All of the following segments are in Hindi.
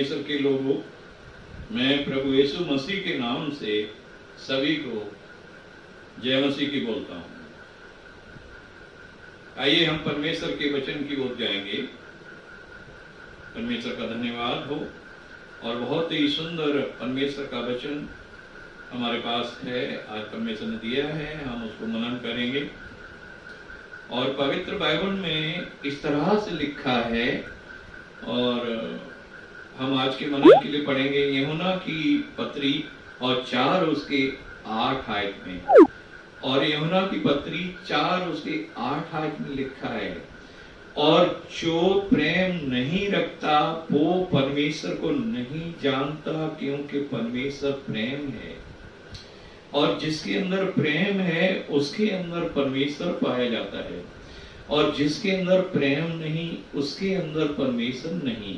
परमेश्वर के लोगों, मैं प्रभु यीशु मसीह के नाम से सभी को जय मसीह की बोलता हूं। आइए हम परमेश्वर के वचन की ओर जाएंगे। परमेश्वर का धन्यवाद हो और बहुत ही सुंदर परमेश्वर का वचन हमारे पास है, आज परमेश्वर ने दिया है, हम उसको मनन करेंगे। और पवित्र बाइबल में इस तरह से लिखा है, और हम आज के मनन के लिए पढ़ेंगे यूहन्ना की पत्री और 4 उसके 8 आयत में। और यूहन्ना की पत्री 4 उसके 8 आयत में लिखा है, और जो प्रेम नहीं रखता वो परमेश्वर को नहीं जानता, क्योंकि परमेश्वर प्रेम है। और जिसके अंदर प्रेम है उसके अंदर परमेश्वर पाया जाता है, और जिसके अंदर प्रेम नहीं उसके अंदर परमेश्वर नहीं।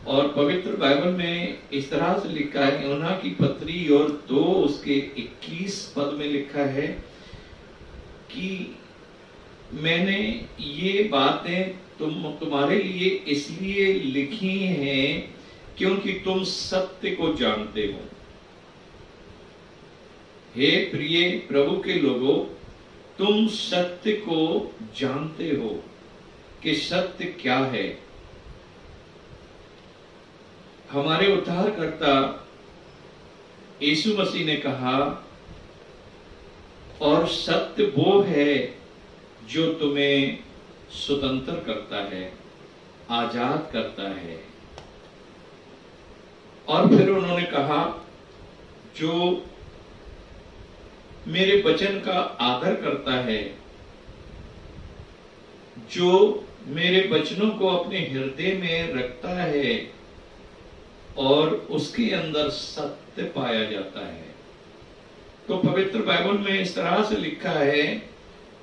और पवित्र बाइबल में इस तरह से लिखा है, यूहन्ना की पत्री और 2 उसके 21 पद में लिखा है कि मैंने ये बातें तुम्हारे लिए इसलिए लिखी हैं क्योंकि तुम सत्य को जानते हो। हे प्रिय प्रभु के लोगों, तुम सत्य को जानते हो कि सत्य क्या है। हमारे उद्धारकर्ता यीशु मसीह ने कहा, और सत्य वो है जो तुम्हें स्वतंत्र करता है, आजाद करता है। और फिर उन्होंने कहा, जो मेरे वचन का आदर करता है, जो मेरे वचनों को अपने हृदय में रखता है, और उसके अंदर सत्य पाया जाता है। तो पवित्र बाइबल में इस तरह से लिखा है,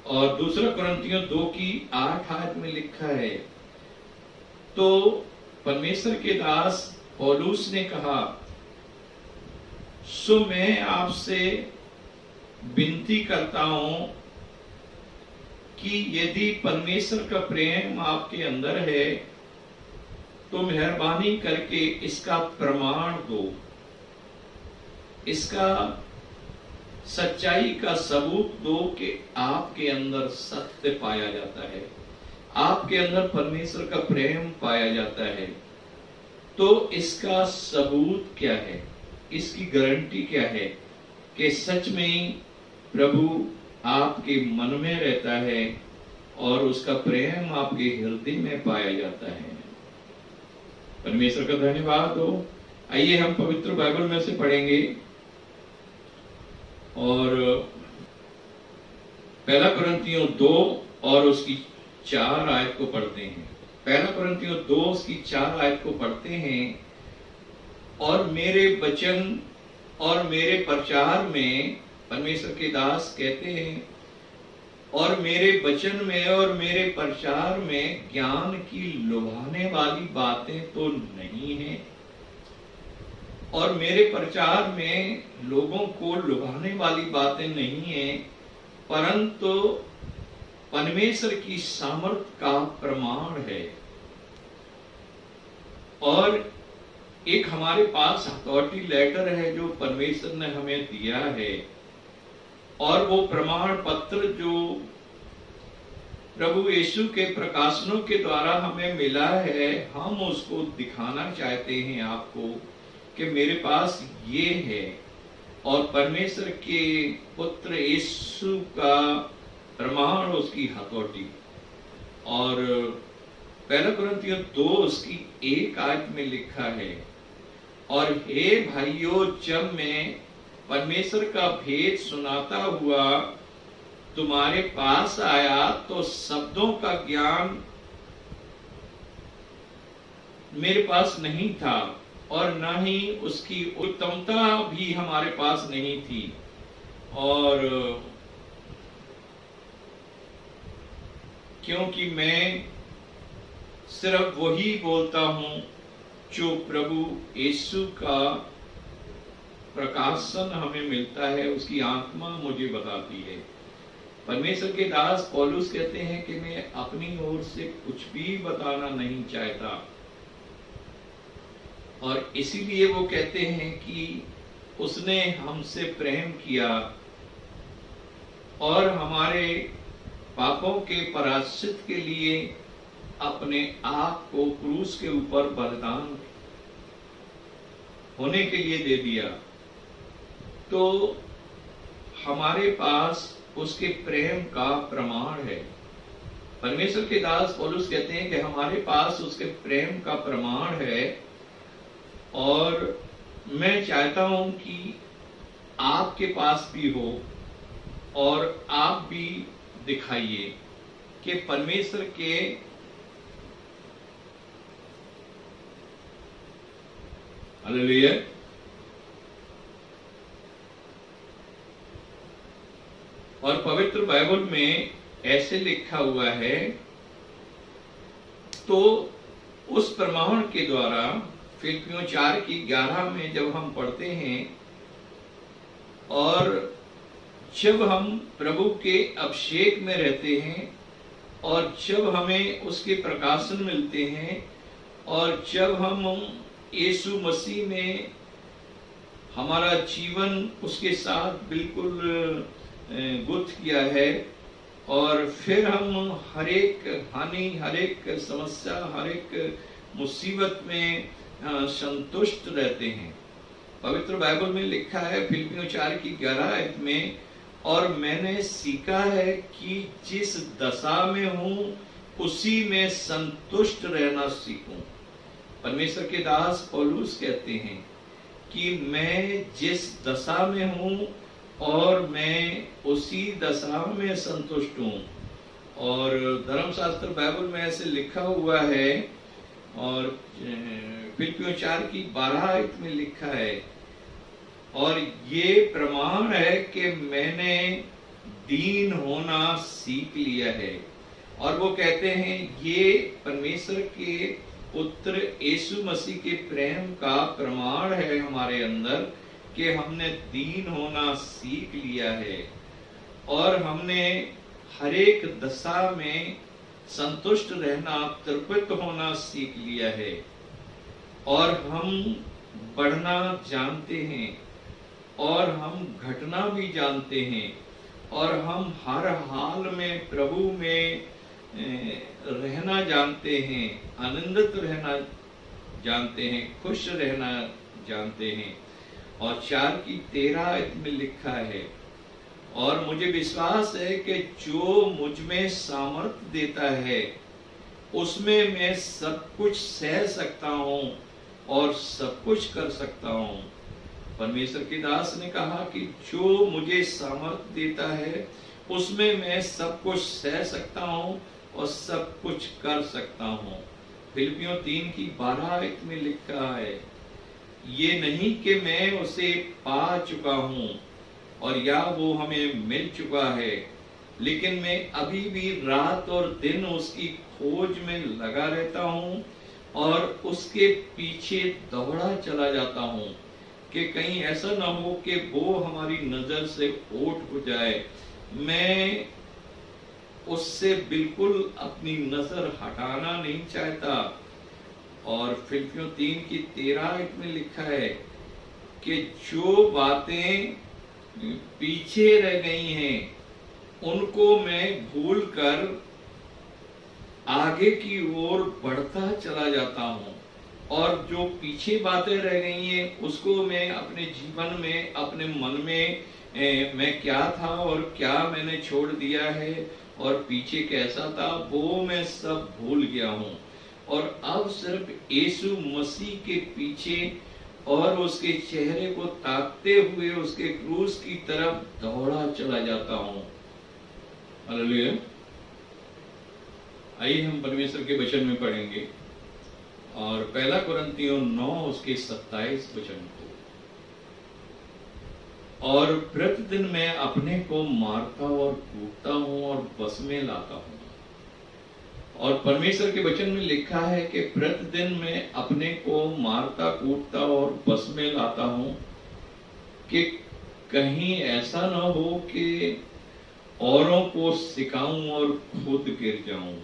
और 2 कुरिन्थियों 2 की 8 आयत में लिखा है। तो परमेश्वर के दास पौलुस ने कहा, सो मैं आपसे विनती करता हूं कि यदि परमेश्वर का प्रेम आपके अंदर है तो मेहरबानी करके इसका प्रमाण दो, इसका सच्चाई का सबूत दो कि आपके अंदर सत्य पाया जाता है, आपके अंदर परमेश्वर का प्रेम पाया जाता है। तो इसका सबूत क्या है, इसकी गारंटी क्या है कि सच में प्रभु आपके मन में रहता है और उसका प्रेम आपके हृदय में पाया जाता है। परमेश्वर का धन्यवाद हो। आइए हम पवित्र बाइबल में से पढ़ेंगे और 1 कुरिन्थियों 2 और उसकी 4 आयत को पढ़ते हैं। 1 कुरिन्थियों 2 उसकी 4 आयत को पढ़ते हैं। और मेरे वचन और मेरे प्रचार में, परमेश्वर के दास कहते हैं, और मेरे वचन में और मेरे प्रचार में ज्ञान की लुभाने वाली बातें तो नहीं है, और मेरे प्रचार में लोगों को लुभाने वाली बातें नहीं है, परंतु परमेश्वर की सामर्थ का प्रमाण है। और एक हमारे पास अथॉरिटी लेटर है जो परमेश्वर ने हमें दिया है, और वो प्रमाण पत्र जो प्रभु यीशु के प्रकाशनों के द्वारा हमें मिला है, हम उसको दिखाना चाहते हैं आपको कि मेरे पास ये है। और परमेश्वर के पुत्र यीशु का प्रमाण, उसकी हथौटी। और 1 कुरिन्थियों 2 उसकी 1 आयत में लिखा है, और हे भाइयों, जब मैं परमेश्वर का भेद सुनाता हुआ तुम्हारे पास आया तो शब्दों का ज्ञान मेरे पास नहीं था, और न ही उसकी उत्तमता भी हमारे पास नहीं थी। और क्योंकि मैं सिर्फ वही बोलता हूं जो प्रभु यीशु का प्रकाशन हमें मिलता है, उसकी आत्मा मुझे बताती है। परमेश्वर के दास पौलुस कहते हैं कि मैं अपनी ओर से कुछ भी बताना नहीं चाहता, और इसीलिए वो कहते हैं कि उसने हमसे प्रेम किया और हमारे पापों के प्रायश्चित के लिए अपने आप को क्रूस के ऊपर बलिदान होने के लिए दे दिया। तो हमारे पास उसके प्रेम का प्रमाण है। परमेश्वर के दास पौलुस कहते हैं कि हमारे पास उसके प्रेम का प्रमाण है, और मैं चाहता हूं कि आपके पास भी हो और आप भी दिखाइए कि परमेश्वर के हालेलुया। और पवित्र बाइबल में ऐसे लिखा हुआ है, तो उस प्रमाण के द्वारा फिलिप्पियों 4:11 में जब हम पढ़ते हैं, और जब हम प्रभु के अभिषेक में रहते हैं, और जब हमें उसके प्रकाशन मिलते हैं, और जब हम यीशु मसीह में हमारा जीवन उसके साथ बिल्कुल गुथ किया है, और फिर हम हर एक हानि, हर एक समस्या, हर एक मुसीबत में संतुष्ट रहते हैं। पवित्र बाइबल में लिखा है फिलिप्पियों 4:11 में, और मैंने सीखा है कि जिस दशा में हूं उसी में संतुष्ट रहना सीखूं। परमेश्वर के दास पौलुस कहते हैं कि मैं जिस दशा में हूं और मैं उसी दशा में संतुष्ट हूं। और धर्मशास्त्र बाइबल में ऐसे लिखा हुआ है, और फिलिप्पियों 4:12 में लिखा है, और ये प्रमाण है कि मैंने दीन होना सीख लिया है। और वो कहते हैं ये परमेश्वर के पुत्र यीशु मसीह के प्रेम का प्रमाण है हमारे अंदर, कि हमने दीन होना सीख लिया है, और हमने हर एक दशा में संतुष्ट रहना, तृप्त होना सीख लिया है, और हम बढ़ना जानते हैं, और हम घटना भी जानते हैं, और हम हर हाल में प्रभु में रहना जानते हैं, आनंदित रहना जानते हैं, खुश रहना जानते हैं। और 4:13 में लिखा है, और मुझे विश्वास है कि जो मुझ में सामर्थ्य देता है उसमें मैं सब कुछ सह सकता हूं और सब कुछ कर सकता हूं। परमेश्वर के दास ने कहा कि जो मुझे सामर्थ्य देता है उसमें मैं सब कुछ सह सकता हूं और सब कुछ कर सकता हूं। फिलिप्पियों 3:12 में लिखा है, ये नहीं कि मैं उसे पा चुका हूं और या वो हमें मिल चुका है, लेकिन मैं अभी भी रात और दिन उसकी खोज में लगा रहता हूं और उसके पीछे दौड़ा चला जाता हूं, कि कहीं ऐसा ना हो कि वो हमारी नजर से ओट हो जाए। मैं उससे बिल्कुल अपनी नजर हटाना नहीं चाहता। और फिलिप्पियों 3:13 में लिखा है कि जो बातें पीछे रह गई हैं उनको मैं भूलकर आगे की ओर बढ़ता चला जाता हूं, और जो पीछे बातें रह गई हैं उसको मैं अपने जीवन में, अपने मन में मैं क्या था और क्या मैंने छोड़ दिया है और पीछे कैसा था वो मैं सब भूल गया हूं, और अब सिर्फ यीशु मसीह के पीछे और उसके चेहरे को ताकते हुए उसके क्रूस की तरफ दौड़ा चला जाता हूं। हालेलुया। आइए हम परमेश्वर के वचन में पढ़ेंगे, और 1 कुरिन्थियों 9 उसके 27 वचन को। और प्रतिदिन मैं अपने को मारता और कूटता हूं और बस में लाता हूं। और परमेश्वर के वचन में लिखा है कि प्रतिदिन मैं अपने को मारता, कूटता और बस में लाता हूं, कि कहीं ऐसा ना हो कि औरों को सिखाऊं और खुद गिर जाऊं।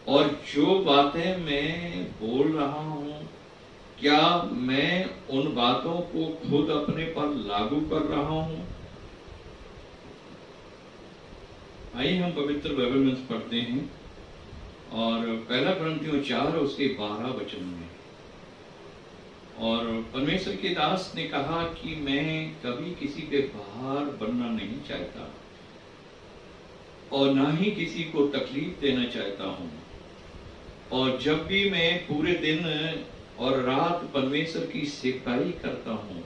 और जो बातें मैं बोल रहा हूं क्या मैं उन बातों को खुद अपने पर लागू कर रहा हूं? आइए हम पवित्र बाइबल में पढ़ते हैं और पहला कुरिन्थियों 4 उसके 12 वचन में। और परमेश्वर के दास ने कहा कि मैं कभी किसी पे भार बनना नहीं चाहता और ना ही किसी को तकलीफ देना चाहता हूं। और जब भी मैं पूरे दिन और रात परमेश्वर की सेवकाई करता हूं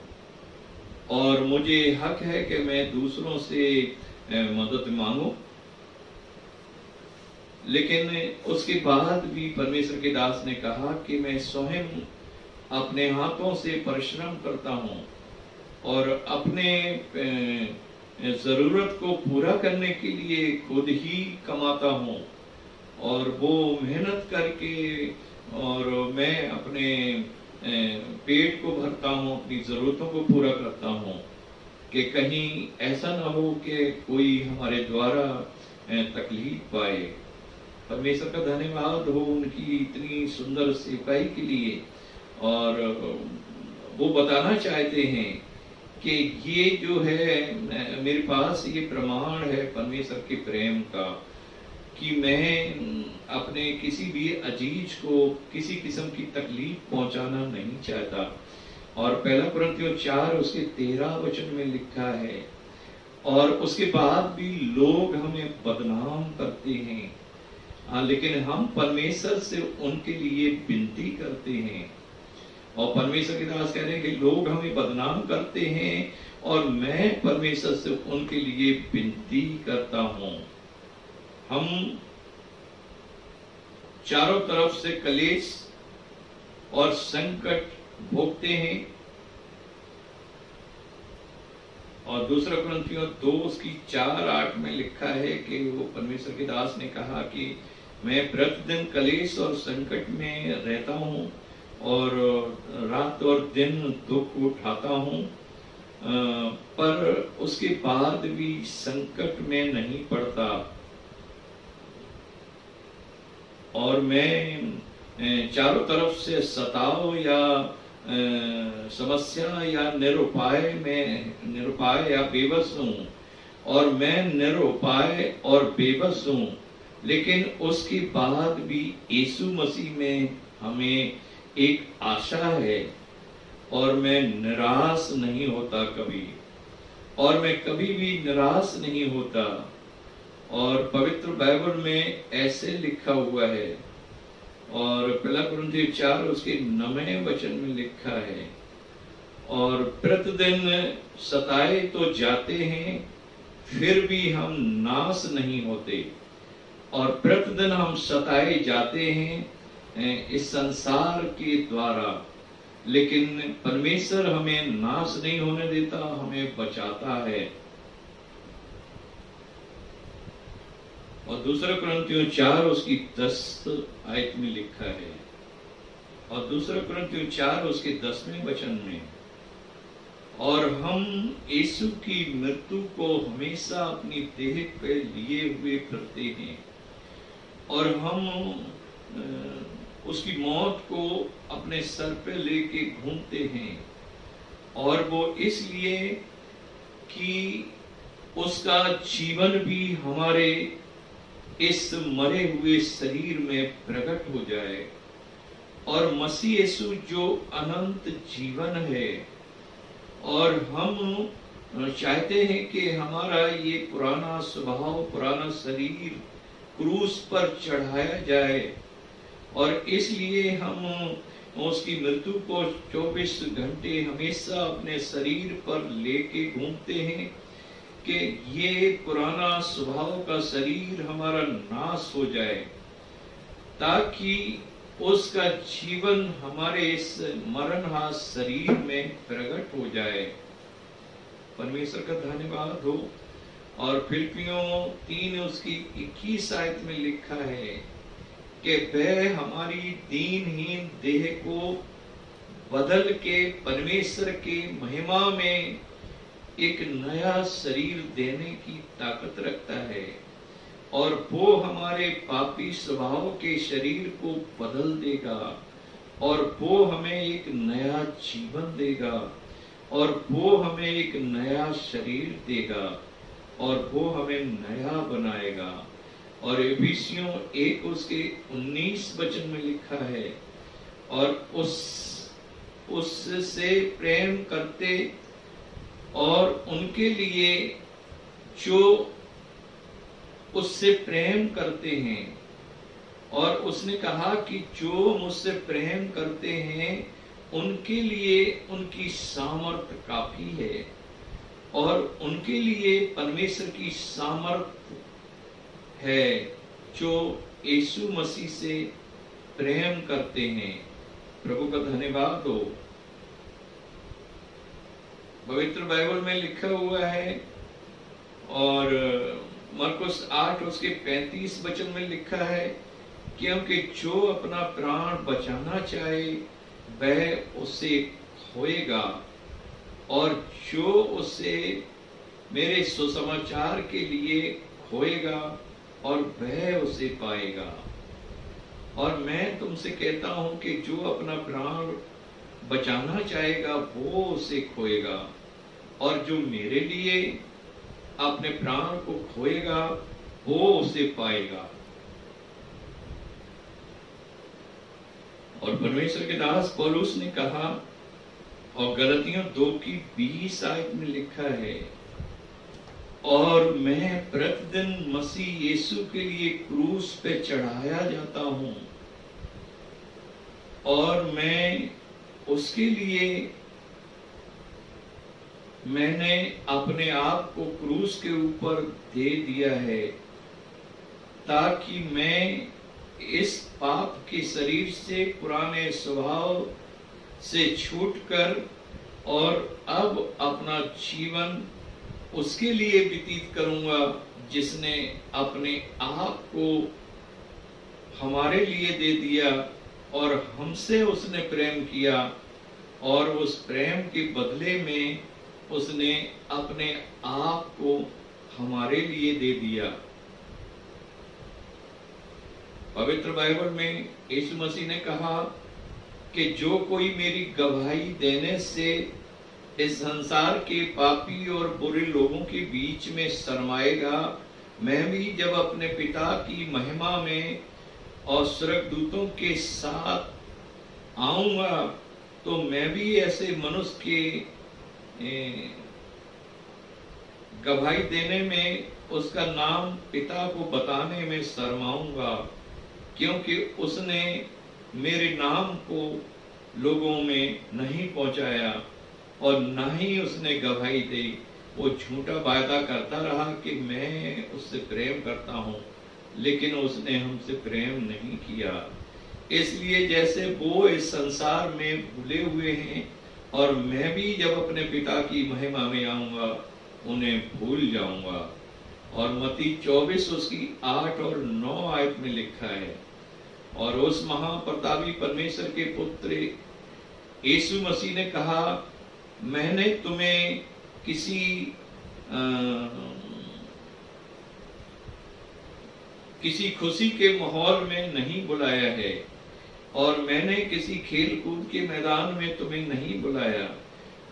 और मुझे हक है कि मैं दूसरों से मदद मांगूं, लेकिन उसके बाद भी परमेश्वर के दास ने कहा कि मैं स्वयं अपने हाथों से परिश्रम करता हूं और अपने जरूरत को पूरा करने के लिए खुद ही कमाता हूं और वो मेहनत करके और मैं अपने पेट को भरता हूं, अपनी जरूरतों को पूरा करता हूं कि कहीं ऐसा ना हो कि कोई हमारे द्वारा तकलीफ पाए। परमेश्वर का धन्यवाद हो उनकी इतनी सुंदर सेवकाई के लिए। और वो बताना चाहते हैं कि ये जो है मेरे पास ये प्रमाण है परमेश्वर के प्रेम का कि मैं अपने किसी भी अजीज को किसी किस्म की तकलीफ पहुंचाना नहीं चाहता। और पहला कुरिन्थियों 4 उसके 13 वचन में लिखा है, और उसके बाद भी लोग हमें बदनाम करते हैं, लेकिन हम परमेश्वर से उनके लिए विनती करते हैं। और परमेश्वर के दास कह रहे हैं कि लोग हमें बदनाम करते हैं और मैं परमेश्वर से उनके लिए विनती करता हूं। हम चारों तरफ से कलेश और संकट भोगते हैं। और दूसरा कुरिन्थियों 2 उसकी 4:8 में लिखा है कि वो परमेश्वर के दास ने कहा कि मैं प्रतिदिन कलेश और संकट में रहता हूं और रात और दिन दुख उठाता हूं, पर उसके बाद भी संकट में नहीं पड़ता। और मैं चारों तरफ से सताव या समस्या या निरुपाय या बेबस हूं, और मैं निरुपाय और बेबस हूं, लेकिन उसके बाद भी यीशु मसीह में हमें एक आशा है और मैं निराश नहीं होता कभी, और मैं कभी भी निराश नहीं होता। और पवित्र बाइबल में ऐसे लिखा हुआ है, और पहला कुरिन्थियों 4 उसके 9वें वचन में लिखा है, और प्रतिदिन सताए तो जाते हैं फिर भी हम नाश नहीं होते। और प्रतिदिन हम सताए जाते हैं इस संसार के द्वारा, लेकिन परमेश्वर हमें नाश नहीं होने देता, हमें बचाता है। और दूसरा कुरिन्थियों 4 उसकी 10 आयत में लिखा है, और दूसरा कुरिन्थियों 4 उसके 10वें वचन में, और हम यीशु की मृत्यु को हमेशा अपनी देह पे लिए हुए फिरते हैं, और हम उसकी मौत को अपने सर पे लेके घूमते हैं। और वो इसलिए कि उसका जीवन भी हमारे इस मरे हुए शरीर में प्रकट हो जाए, और मसीह यीशु जो अनंत जीवन है, और हम चाहते हैं कि हमारा ये पुराना स्वभाव, पुराना शरीर क्रूस पर चढ़ाया जाए। और इसलिए हम उसकी मृत्यु को 24 घंटे हमेशा अपने शरीर पर लेके घूमते हैं कि ये पुराना स्वभाव का शरीर हमारा नाश हो जाए, ताकि उसका जीवन हमारे इस मरणहार शरीर में प्रकट हो जाए। परमेश्वर का धन्यवाद हो। और फिलिप्पियों 3 उसकी 21 आयत में लिखा है कि वह हमारी दीनहीन देह को बदल के परमेश्वर के महिमा में एक नया शरीर देने की ताकत रखता है, और वो हमारे पापी स्वभाव के शरीर को बदल देगा और वो हमें एक नया जीवन देगा, और वो हमें एक नया शरीर देगा, और वो हमें नया बनाएगा। और इफिसियों 1 उसके 19 वचन में लिखा है, और उससे प्रेम करते और उनके लिए जो उससे प्रेम करते हैं, और उसने कहा कि जो मुझसे प्रेम करते हैं उनके लिए उनकी सामर्थ काफी है, और उनके लिए परमेश्वर की सामर्थ है जो यीशु मसीह से प्रेम करते हैं। प्रभु का धन्यवाद हो। पवित्र बाइबल में लिखा हुआ है, और मरकुस 8 उसके 35 वचन में लिखा है, क्योंकि जो अपना प्राण बचाना चाहे वह उसे खोएगा, और जो उसे मेरे सुसमाचार के लिए खोएगा और वह उसे पाएगा। और मैं तुमसे कहता हूं कि जो अपना प्राण बचाना चाहेगा वो उसे खोएगा, और जो मेरे लिए अपने प्राण को खोएगा वो उसे पाएगा। और परमेश्वर के दास पौलुस ने कहा, और गलतियों 2 की 20 आयत में लिखा है, और मैं प्रतिदिन मसीह यीशु के लिए क्रूस पे चढ़ाया जाता हूं, और मैं उसके लिए मैंने अपने आप को क्रूस के ऊपर दे दिया है, ताकि मैं इस पाप के शरीर से, पुराने स्वभाव से छूटकर और अब अपना जीवन उसके लिए व्यतीत करूंगा जिसने अपने आप को हमारे लिए दे दिया, और हमसे उसने प्रेम किया, और उस प्रेम के बदले में उसने अपने आप को हमारे लिए दे दिया। पवित्र बाइबल में यीशु मसीह ने कहा कि जो कोई मेरी गवाही देने से इस संसार के पापी और बुरे लोगों के बीच में शर्माएगा, मैं भी जब अपने पिता की महिमा में और स्वर्गदूतों के साथ आऊंगा, तो मैं भी ऐसे मनुष्य के गवाही देने में, उसका नाम पिता को बताने में शर्माऊंगा, क्योंकि उसने मेरे नाम को लोगों में नहीं पहुंचाया, और न ही उसने गवाही दी। वो झूठा वायदा करता रहा कि मैं उससे प्रेम करता हूं, लेकिन उसने हमसे प्रेम नहीं किया। इसलिए जैसे वो इस संसार में भूले हुए हैं, और मैं भी जब अपने पिता की महिमा में आऊंगा उन्हें भूल जाऊंगा। और मत्ती 24 उसकी 8 और 9 आयत में लिखा है, और उस महाप्रतापी परमेश्वर के पुत्र यीशु मसीह ने कहा, मैंने तुम्हें किसी खुशी के माहौल में नहीं बुलाया है, और मैंने किसी खेल कूद के मैदान में तुम्हें नहीं बुलाया,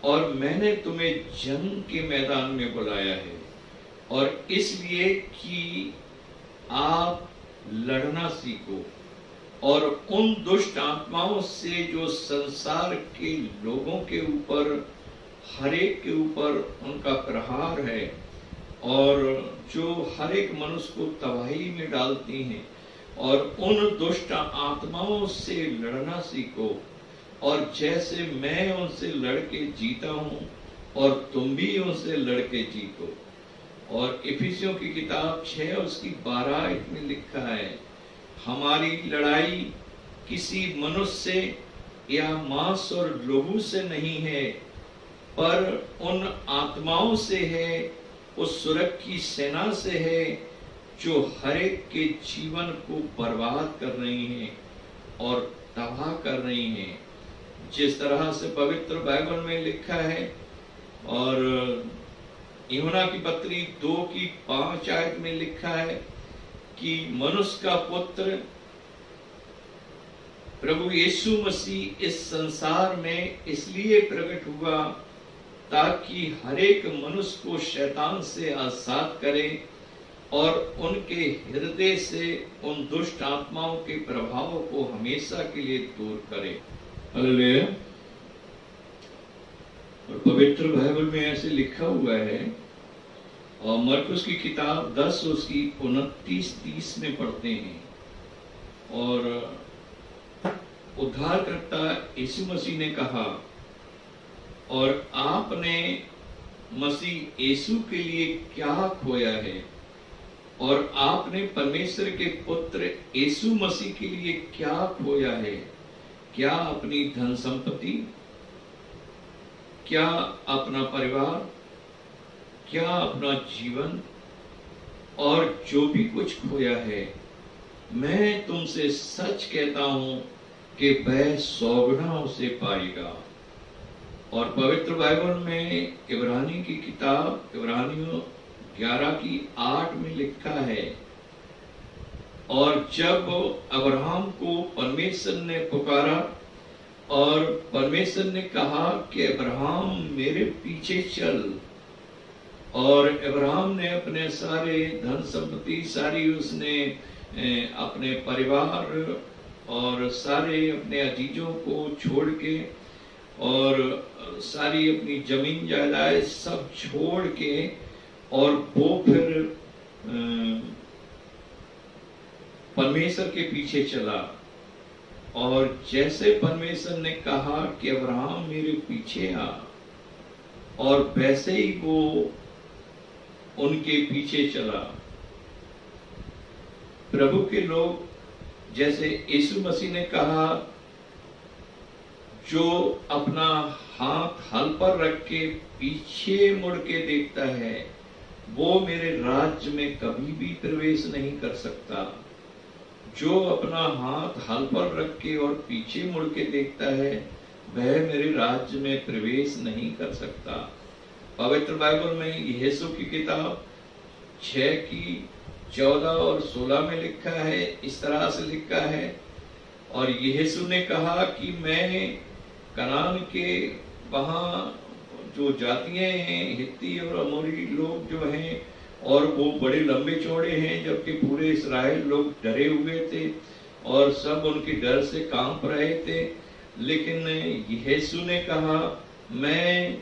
और मैंने तुम्हें जंग के मैदान में बुलाया है, और इसलिए कि आप लड़ना सीखो, और उन दुष्ट आत्माओं से जो संसार के लोगों के ऊपर, हर एक के ऊपर उनका प्रहार है, और जो हर एक मनुष्य को तबाही में डालती हैं, और उन दुष्ट आत्माओं से लड़ना सीखो, और जैसे मैं उनसे लड़के जीता हूं, और तुम भी उनसे लड़के जीतो। और इफिसियों की किताब 6 उसकी 12 आयत में लिखा है, हमारी लड़ाई किसी मनुष्य से या मांस और लहू से नहीं है, पर उन आत्माओं से है, उस सुरग की सेना से है जो हर एक के जीवन को बर्बाद कर रही हैं और तबाह कर रही हैं। जिस तरह से पवित्र बाइबल में लिखा है, और यूहन्ना की पत्री 2 की 5 आयत में लिखा है कि मनुष्य का पुत्र प्रभु यीशु मसीह इस संसार में इसलिए प्रकट हुआ ताकि हर एक मनुष्य को शैतान से आजाद करे और उनके हृदय से उन दुष्ट आत्माओं के प्रभाव को हमेशा के लिए दूर करे। हालेलुया। और पवित्र बाइबल में ऐसे लिखा हुआ है, और मरकुस की किताब 10 उसकी 29-30 में पढ़ते हैं, और उद्धारकर्ता यीशु मसीह ने कहा, और आपने मसीह यीशु के लिए क्या खोया है, और आपने परमेश्वर के पुत्र यीशु मसीह के लिए क्या खोया है? क्या अपनी धन संपत्ति, क्या अपना परिवार, क्या अपना जीवन, और जो भी कुछ खोया है, मैं तुमसे सच कहता हूं कि वह 100 गुना उसे पाएगा। और पवित्र बाइबल में इब्रानी की किताब इब्रानियों 11:8 में लिखा है, और जब अब्राहम को परमेश्वर ने पुकारा और परमेश्वर ने कहा कि अब्राहम मेरे पीछे चल, और अब्राहम ने अपने सारे धन संपत्ति सारी उसने अपने परिवार और सारे अपने अजीजों को छोड़ के और सारी अपनी जमीन जायदाद सब छोड़ के, और वो फिर परमेश्वर के पीछे चला। और जैसे परमेश्वर ने कहा कि अब्राहम मेरे पीछे आ, और वैसे ही वो उनके पीछे चला। प्रभु के लोग, जैसे यीशु मसीह ने कहा, जो अपना हाथ हल पर रख के पीछे मुड़ के देखता है वो मेरे राज्य में कभी भी प्रवेश नहीं कर सकता। जो अपना हाथ हल पर रख के और पीछे मुड़ के देखता है वह मेरे राज्य में प्रवेश नहीं कर सकता। पवित्र बाइबल में यीशु की किताब 6:14 और 16 में लिखा है, इस तरह से लिखा है, और यीशु ने कहा कि मैं कनान के वहाँ जो जातियां हैं, हित्ती और अमोरी लोग जो हैं, और वो बड़े लंबे चौड़े हैं, जबकि पूरे इस्राएल लोग डरे हुए थे और सब उनके डर से कांप रहे थे। लेकिन यीशु ने कहा, मैं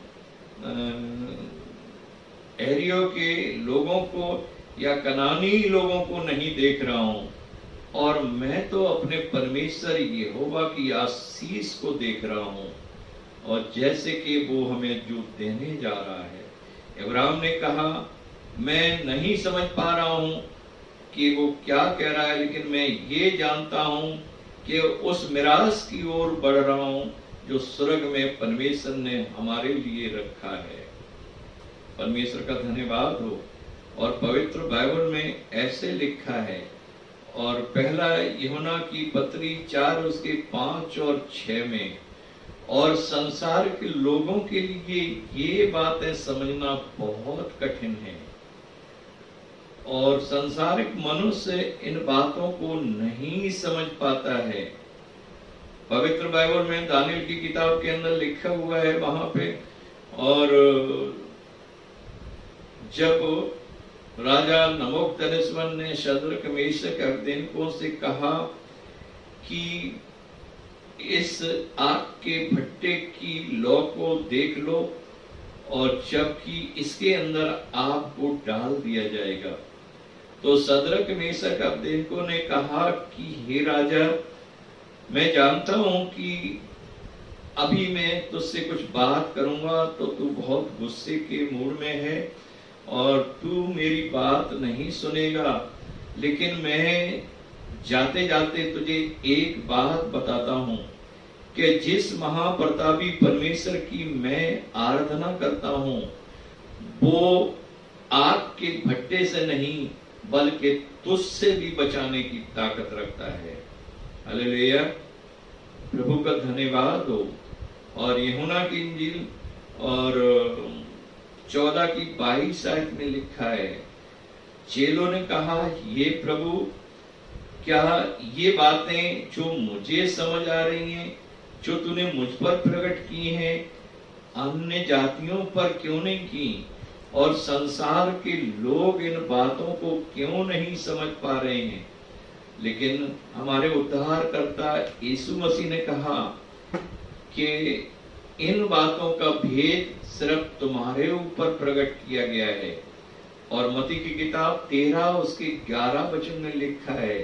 एरियो के लोगों को या कनानी लोगों को नहीं देख रहा हूं, और मैं तो अपने परमेश्वर यहोवा की आशीष को देख रहा हूं, और जैसे कि वो हमें जो देने जा रहा है। अब्राहम ने कहा, मैं नहीं समझ पा रहा हूं कि वो क्या कह रहा है, लेकिन मैं ये जानता हूं कि उस मिरास की ओर बढ़ रहा हूं जो स्वर्ग में परमेश्वर ने हमारे लिए रखा है। परमेश्वर का धन्यवाद हो। और पवित्र बाइबल में ऐसे लिखा है, और पहला यूहन्ना की पत्री 4 उसके 5 और 6 में, और संसार के लोगों के लिए ये बातें समझना बहुत कठिन है, और संसारिक मनुष्य इन बातों को नहीं समझ पाता है। पवित्र बाइबल में दानियल की किताब के अंदर लिखा हुआ है वहां पे, और जब राजा नबूकदनेस्सर ने शद्रक मेशक अबेदनगो से कहा कि इस आग के भट्टे की लौ को देख लो, और जबकि इसके अंदर आग को डाल दिया जाएगा, तो शद्रक मेशक अबेदनगो ने कहा कि हे राजा, मैं जानता हूं कि अभी मैं तुझसे कुछ बात करूंगा तो तू बहुत गुस्से के मूड में है और तू मेरी बात नहीं सुनेगा, लेकिन मैं जाते जाते तुझे एक बात बताता हूं कि जिस महाप्रतापी परमेश्वर की मैं आराधना करता हूं वो आग के भट्टे से नहीं बल्कि तुझसे भी बचाने की ताकत रखता है। हालेलुया, प्रभु का धन्यवाद हो। और यूहन्ना की इंजील और 14 की 22 आयत में लिखा है, चेलों ने कहा, ये प्रभु क्या ये बातें जो मुझे समझ आ रही हैं, जो तूने मुझ पर प्रकट की हैं, अन्य जातियों पर क्यों नहीं की? और संसार के लोग इन बातों को क्यों नहीं समझ पा रहे हैं? लेकिन हमारे उद्धारकर्ता यीशु मसीह ने कहा कि इन बातों का भेद सिर्फ तुम्हारे ऊपर प्रकट किया गया है। और मत्ती की किताब 13 उसके 11 वचन में लिखा है,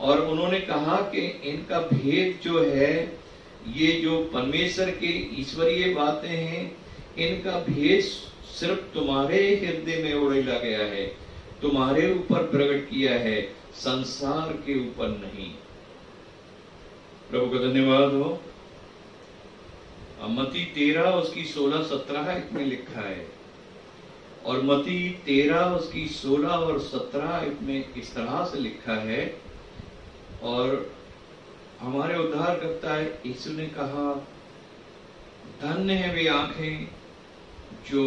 और उन्होंने कहा कि इनका भेद जो है, ये जो परमेश्वर के ईश्वरीय बातें हैं, इनका भेद सिर्फ तुम्हारे हृदय में उड़ेला गया है, तुम्हारे ऊपर प्रकट किया है, संसार के ऊपर नहीं। प्रभु का धन्यवाद हो। मत्ती 13 उसकी 16-17 में लिखा है, और मत्ती 13 उसकी 16 और 17 में इस तरह से लिखा है, और हमारे उद्धारकर्ता यीशु ने कहा, धन्य है वे आंखें जो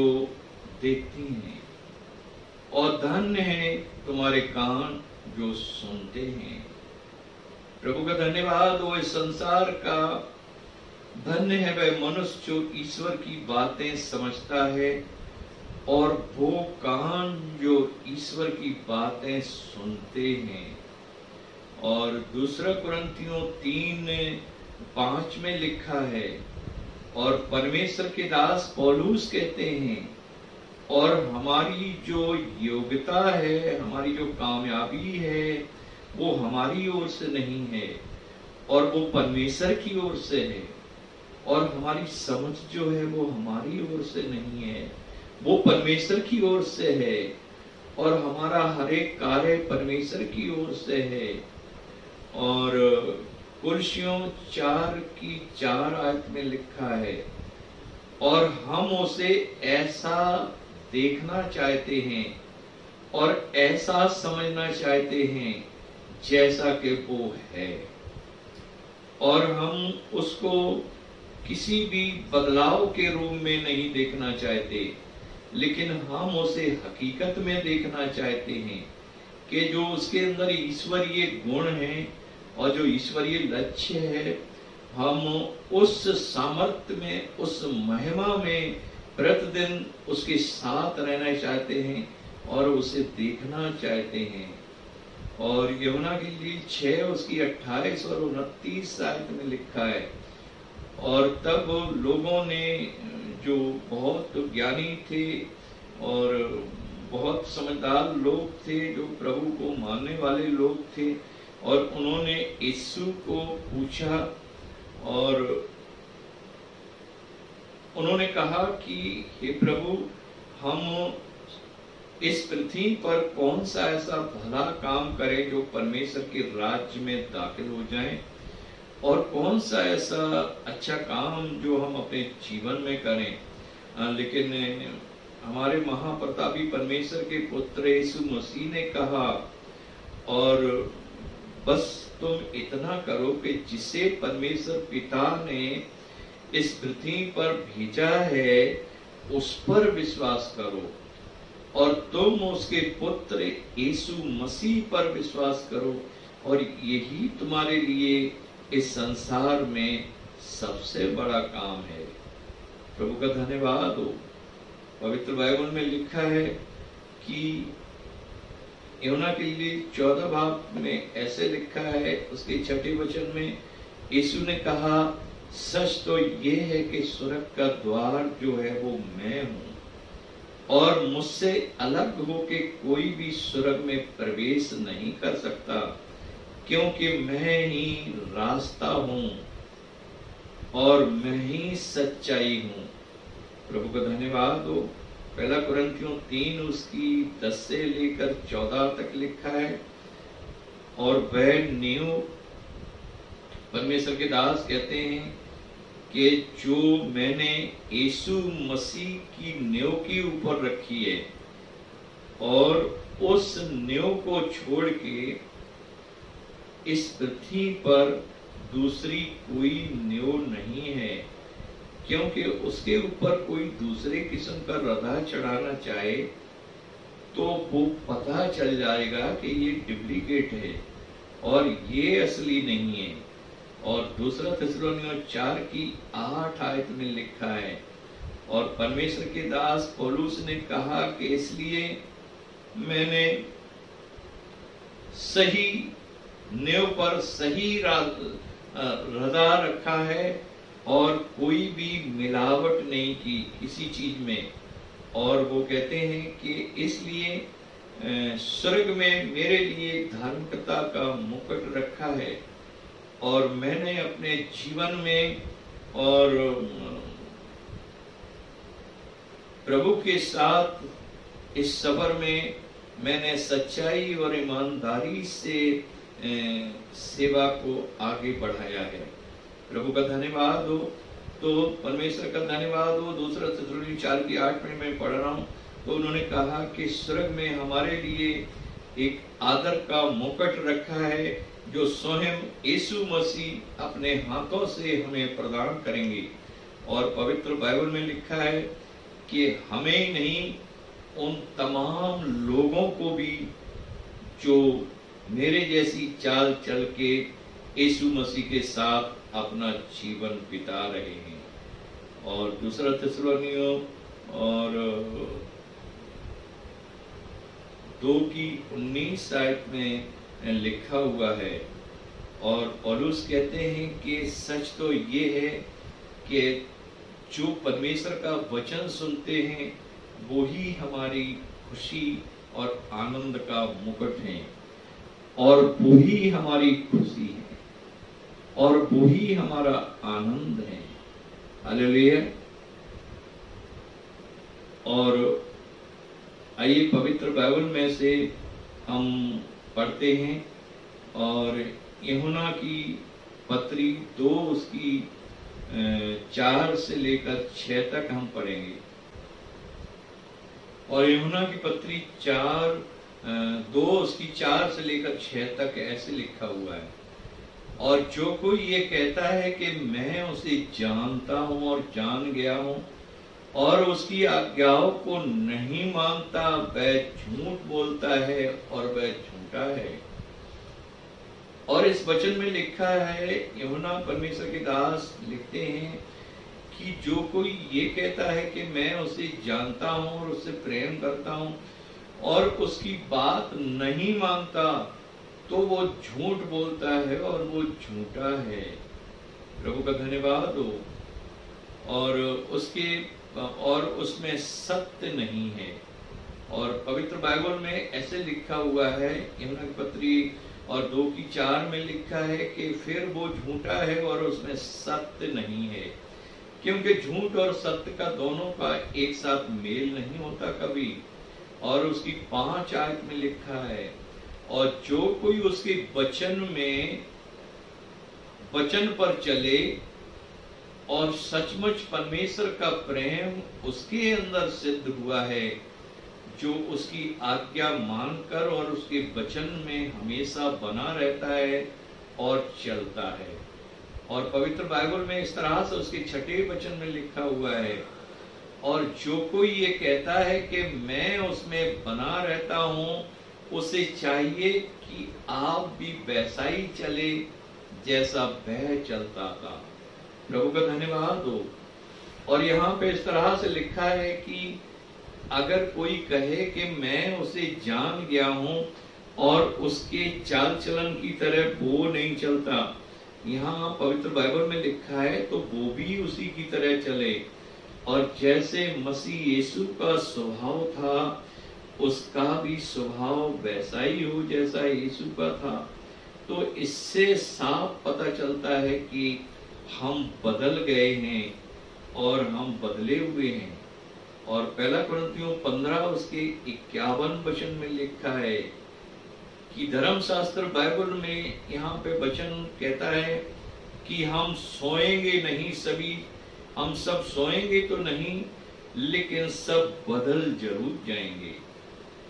देखती हैं, और धन्य है तुम्हारे कान जो सुनते हैं। प्रभु का धन्यवाद हो। इस संसार का धन्य है वह मनुष्य जो ईश्वर की बातें समझता है, और वो कान जो ईश्वर की बातें सुनते हैं। और दूसरा कुरिन्थियों 3:5 में लिखा है, और परमेश्वर के दास पौलुस कहते हैं, और हमारी जो योग्यता है, हमारी जो कामयाबी है, वो हमारी ओर से नहीं है, और वो परमेश्वर की ओर से है। और हमारी समझ जो है वो हमारी ओर से नहीं है, वो परमेश्वर की ओर से है, और हमारा हर एक कार्य परमेश्वर की ओर से है। और कुलसियों 4:4 में लिखा है, और हम उसे ऐसा देखना चाहते हैं और ऐसा समझना चाहते हैं जैसा कि वो है, और हम उसको किसी भी बदलाव के रूप में नहीं देखना चाहते, लेकिन हम उसे हकीकत में देखना चाहते हैं कि जो उसके अंदर ईश्वरीय गुण हैं और जो ईश्वरीय लक्ष्य है, हम उस सामर्थ्य में, उस महिमा में प्रतिदिन उसके साथ रहना चाहते हैं और उसे देखना चाहते हैं। और यूहन्ना के लिए 6 उसकी 28 और 29 में लिखा है, और तब लोगों ने, जो बहुत ज्ञानी थे और बहुत समझदार लोग थे, जो प्रभु को मानने वाले लोग थे, और उन्होंने यीशु को पूछा, और उन्होंने कहा कि हे प्रभु, हम इस पृथ्वी पर कौन सा ऐसा भला काम करें जो परमेश्वर के राज्य में दाखिल हो जाएं, और कौन सा ऐसा अच्छा काम जो हम अपने जीवन में करें। लेकिन हमारे महाप्रतापी परमेश्वर के पुत्र यीशु मसीह ने कहा, और बस तुम इतना करो कि जिसे परमेश्वर पिता ने इस पृथ्वी पर भेजा है उस पर विश्वास करो, और तुम उसके पुत्र यीशु मसीह पर विश्वास करो, और यही तुम्हारे लिए इस संसार में सबसे बड़ा काम है। प्रभु का धन्यवाद हो। पवित्र बाइबल में लिखा है कि यूहन्ना के लिए 14 बाब में ऐसे लिखा है, उसके 6 वचन में यीशु ने कहा, सच तो ये है कि स्वर्ग का द्वार जो है वो मैं हूं, और मुझसे अलग होके कोई भी स्वर्ग में प्रवेश नहीं कर सकता, क्योंकि मैं ही रास्ता हूं और मैं ही सच्चाई हूं। प्रभु का धन्यवाद हो। पहला कुरिन्थियों 3 उसकी 10 से लेकर 14 तक लिखा है, और वह नींव, परमेश्वर के दास कहते हैं कि जो मैंने यीशु मसीह की नींव के ऊपर रखी है, और उस नींव को छोड़ के इस पृथ्वी पर दूसरी कोई नींव नहीं है, क्योंकि उसके ऊपर कोई दूसरे किस्म का रधा चढ़ाना चाहे तो वो पता चल जाएगा कि ये डुप्लीकेट है, और ये असली नहीं है। और दूसरा थिस्सलुनीकियों 4:8 में लिखा है, और परमेश्वर के दास पौलुस ने कहा कि इसलिए मैंने सही नींव पर सही रदा रखा है और कोई भी मिलावट नहीं की किसी चीज में। और वो कहते हैं कि इसलिए स्वर्ग में मेरे लिए धार्मिकता का मुकुट रखा है, और मैंने अपने जीवन में और प्रभु के साथ इस सफर में मैंने सच्चाई और ईमानदारी से सेवा को आगे बढ़ाया है। प्रभु का धन्यवाद हो, तो परमेश्वर का धन्यवाद हो। दूसरा थिस्सलुनीकियों 4:8 में मैं पढ़ रहा हूँ, तो उन्होंने कहा कि स्वर्ग में हमारे लिए एक आदर का मुकुट रखा है जो स्वयं यीशु मसीह अपने हाथों से हमें प्रदान करेंगे। और पवित्र बाइबल में लिखा है कि हमें ही नहीं, उन तमाम लोगों को भी जो मेरे जैसी चाल चल के यीशु मसीह के साथ अपना जीवन बिता रहे हैं। और दूसरा थिस्सलुनीकियों और 2:19 में लिखा हुआ है, और पौलुस कहते हैं कि सच तो ये है कि जो परमेश्वर का वचन सुनते हैं वो ही हमारी खुशी और आनंद का मुकुट है, और वो ही हमारी खुशी है, और वो ही हमारा आनंद है। हालेलुया। और आइए पवित्र बाइबल में से हम पढ़ते हैं, और यूहन्ना की पत्री 2 उसकी 4 से लेकर 6 तक हम पढ़ेंगे। और यूहन्ना की पत्री 2 उसकी 4 से लेकर 6 तक ऐसे लिखा हुआ है, और जो कोई ये कहता है कि मैं उसे जानता हूं और जान गया हूं और उसकी आज्ञाओं को नहीं मानता, वह झूठ बोलता है और वह झूठा है। और इस वचन में लिखा है, यूहन्ना परमेश्वर के दास लिखते हैं कि जो कोई ये कहता है कि मैं उसे जानता हूं और उससे प्रेम करता हूं और उसकी बात नहीं मानता, तो वो झूठ बोलता है और वो झूठा है। प्रभु का धन्यवाद हो। और उसमें सत्य नहीं है। और पवित्र बाइबल में ऐसे लिखा हुआ है, यूहन्ना की पत्री और 2:4 में लिखा है कि फिर वो झूठा है और उसमें सत्य नहीं है, क्योंकि झूठ और सत्य का दोनों का एक साथ मेल नहीं होता कभी। और उसकी 5 आयत में लिखा है, और जो कोई उसके वचन पर चले और सचमुच परमेश्वर का प्रेम उसके अंदर सिद्ध हुआ है, जो उसकी आज्ञा मानकर और उसके वचन में हमेशा बना रहता है और चलता है। और पवित्र बाइबल में इस तरह से उसके 6 वचन में लिखा हुआ है, और जो कोई ये कहता है कि मैं उसमें बना रहता हूं, उसे चाहिए कि आप भी वैसा ही चले जैसा वह चलता था। प्रभु का धन्यवाद हो। और यहाँ पे इस तरह से लिखा है कि अगर कोई कहे कि मैं उसे जान गया हूं और उसके चाल चलन की तरह वो नहीं चलता, यहाँ पवित्र बाइबल में लिखा है तो वो भी उसी की तरह चले, और जैसे मसीह यीशु का स्वभाव था उसका भी स्वभाव वैसा ही हो जैसा यीशु का था। तो इससे साफ पता चलता है कि हम बदल गए हैं और हम बदले हुए हैं। और पहला कुरिन्थियों 15 उसके 51 वचन में लिखा है कि धर्मशास्त्र बाइबल में यहाँ पे वचन कहता है कि हम सोएंगे नहीं, हम सब सोएंगे तो नहीं, लेकिन सब बदल जरूर जाएंगे,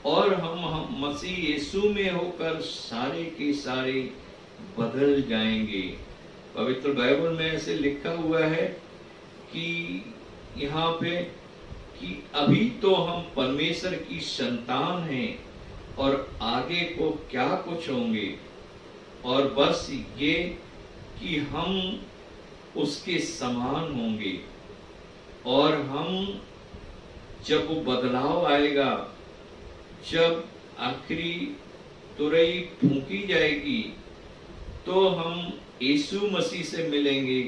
और हम मसीह यीशु में होकर सारे के सारे बदल जाएंगे। पवित्र बाइबल में ऐसे लिखा हुआ है कि यहाँ पे कि अभी तो हम परमेश्वर की संतान हैं और आगे को क्या कुछ होंगे। और बस ये कि हम उसके समान होंगे, और हम जब वो बदलाव आएगा, जब आखिरी तुरई फूंकी जाएगी, तो हम यीशु मसीह से मिलेंगे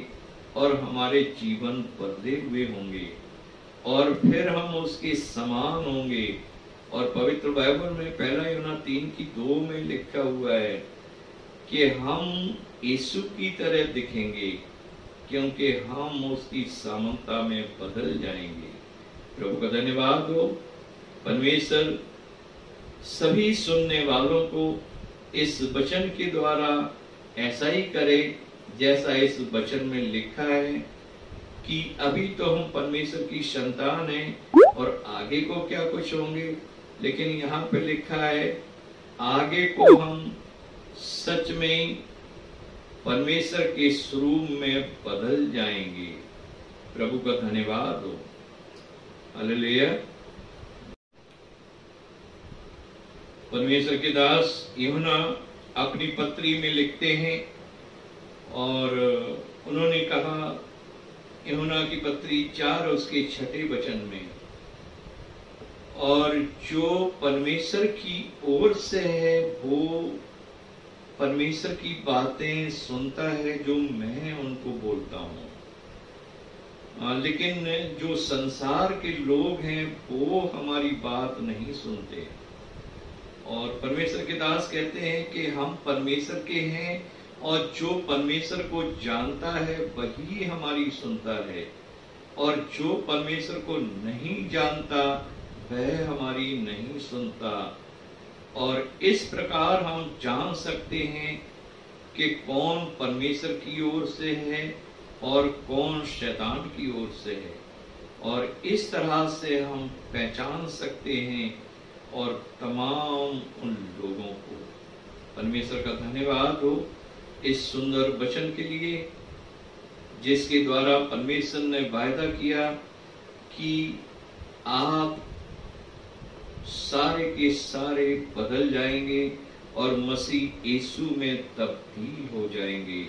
और हमारे जीवन बदले हुए होंगे, और फिर हम उसके समान होंगे। और पवित्र बाइबल में 1 यूहन्ना 3:2 में लिखा हुआ है कि हम यीशु की तरह दिखेंगे, क्योंकि हम उसकी समानता में बदल जाएंगे। प्रभु का धन्यवाद हो। परमेश्वर सभी सुनने वालों को इस वचन के द्वारा ऐसा ही करे जैसा इस वचन में लिखा है कि अभी तो हम परमेश्वर की संतान हैं और आगे को क्या कुछ होंगे, लेकिन यहाँ पे लिखा है आगे को हम सच में परमेश्वर के स्वरूप में बदल जाएंगे। प्रभु का धन्यवाद हो। हालेलुया। परमेश्वर के दास यूहन्ना अपनी पत्री में लिखते हैं, और उन्होंने कहा यूहन्ना की पत्री 4 उसके 6 वचन में, और जो परमेश्वर की ओर से है वो परमेश्वर की बातें सुनता है जो मैं उनको बोलता हूँ, लेकिन जो संसार के लोग हैं वो हमारी बात नहीं सुनते। और परमेश्वर के दास कहते हैं कि हम परमेश्वर के हैं, और जो परमेश्वर को जानता है वही हमारी सुनता है, और जो परमेश्वर को नहीं जानता वह हमारी नहीं सुनता। और इस प्रकार हम जान सकते हैं कि कौन परमेश्वर की ओर से है और कौन शैतान की ओर से है, और इस तरह से हम पहचान सकते हैं और तमाम उन लोगों को। परमेश्वर का धन्यवाद हो इस सुंदर वचन के लिए, जिसके द्वारा परमेश्वर ने वायदा किया कि आप सारे के सारे बदल जाएंगे और मसीह यीशु में तब्दील हो जाएंगे,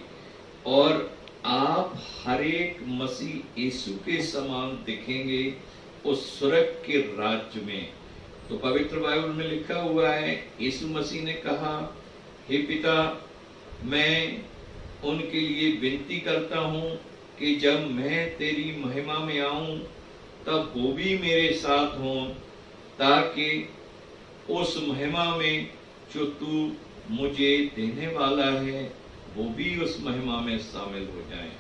और आप हर एक मसीह यीशु के समान दिखेंगे उस स्वर्ग के राज्य में। तो पवित्र बाइबल में लिखा हुआ है, यीशु मसीह ने कहा, हे पिता, मैं उनके लिए विनती करता हूँ कि जब मैं तेरी महिमा में आऊं तब वो भी मेरे साथ हों, ताकि उस महिमा में जो तू मुझे देने वाला है वो भी उस महिमा में शामिल हो जाएं,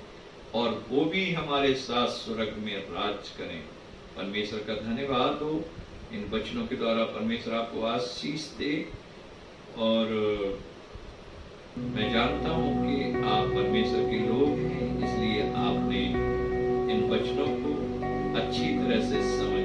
और वो भी हमारे साथ स्वर्ग में राज करें। परमेश्वर का धन्यवाद हो। इन वचनों के द्वारा परमेश्वर आपको आशीष दे, और मैं जानता हूं कि आप परमेश्वर के लोग हैं, इसलिए आपने इन वचनों को अच्छी तरह से समझ